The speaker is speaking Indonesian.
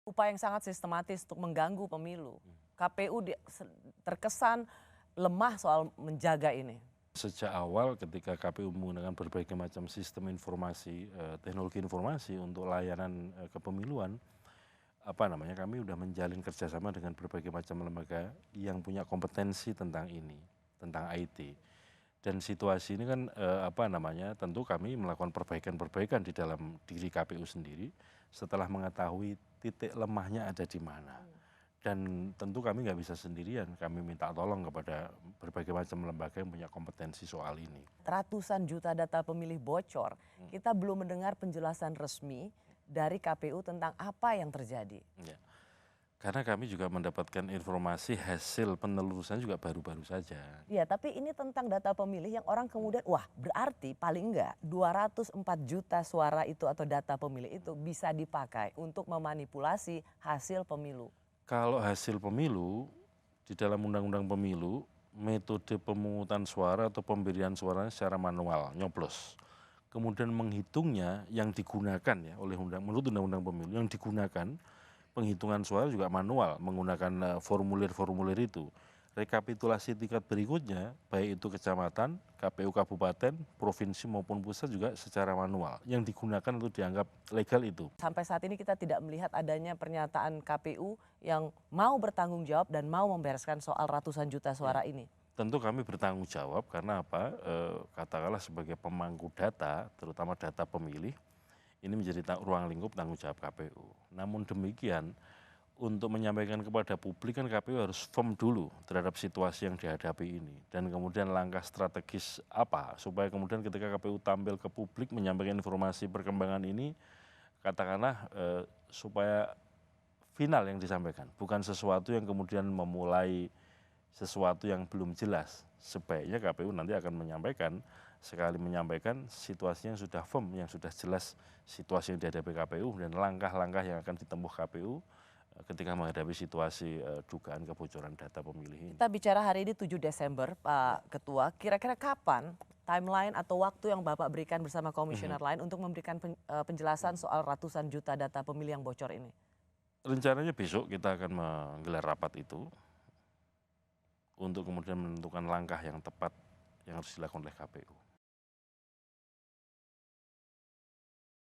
Upaya yang sangat sistematis untuk mengganggu pemilu. KPU terkesan lemah soal menjaga ini. Sejak awal ketika KPU menggunakan berbagai macam sistem informasi, teknologi informasi untuk layanan kepemiluan, kami sudah menjalin kerjasama dengan berbagai macam lembaga yang punya kompetensi tentang ini, tentang IT. Dan situasi ini kan tentu kami melakukan perbaikan-perbaikan di dalam diri KPU sendiri setelah mengetahui titik lemahnya ada di mana. Dan tentu kami nggak bisa sendirian, kami minta tolong kepada berbagai macam lembaga yang punya kompetensi soal ini. Ratusan juta data pemilih bocor, kita belum mendengar penjelasan resmi dari KPU tentang apa yang terjadi. Ya. Karena kami juga mendapatkan informasi hasil penelusuran juga baru-baru saja. Iya, tapi ini tentang data pemilih yang orang kemudian, wah berarti paling enggak 204 juta suara itu atau data pemilih itu bisa dipakai untuk memanipulasi hasil pemilu. Kalau hasil pemilu, di dalam undang-undang pemilu, metode pemungutan suara atau pemberian suaranya secara manual, nyoblos. Kemudian menghitungnya yang digunakan ya oleh menurut undang-undang pemilu, yang digunakan penghitungan suara juga manual menggunakan formulir-formulir itu. Rekapitulasi tingkat berikutnya, baik itu kecamatan, KPU kabupaten, provinsi maupun pusat juga secara manual. Yang digunakan untuk dianggap legal itu. Sampai saat ini kita tidak melihat adanya pernyataan KPU yang mau bertanggung jawab dan mau membereskan soal ratusan juta suara ini. Tentu kami bertanggung jawab karena katakanlah sebagai pemangku data, terutama data pemilih, ini menjadi ruang lingkup tanggung jawab KPU. Namun demikian, untuk menyampaikan kepada publik kan KPU harus firm dulu terhadap situasi yang dihadapi ini. Dan kemudian langkah strategis apa supaya kemudian ketika KPU tampil ke publik menyampaikan informasi perkembangan ini, katakanlah supaya final yang disampaikan. Bukan sesuatu yang kemudian memulai sesuatu yang belum jelas. Sebaiknya KPU nanti akan menyampaikan, sekali menyampaikan situasi yang sudah firm, yang sudah jelas situasi yang dihadapi KPU dan langkah-langkah yang akan ditempuh KPU ketika menghadapi situasi dugaan kebocoran data pemilih ini. Kita bicara hari ini 7 Desember, Pak Ketua. Kira-kira kapan timeline atau waktu yang Bapak berikan bersama komisioner lain untuk memberikan penjelasan soal ratusan juta data pemilih yang bocor ini? Rencananya besok kita akan menggelar rapat itu untuk kemudian menentukan langkah yang tepat yang harus dilakukan oleh KPU.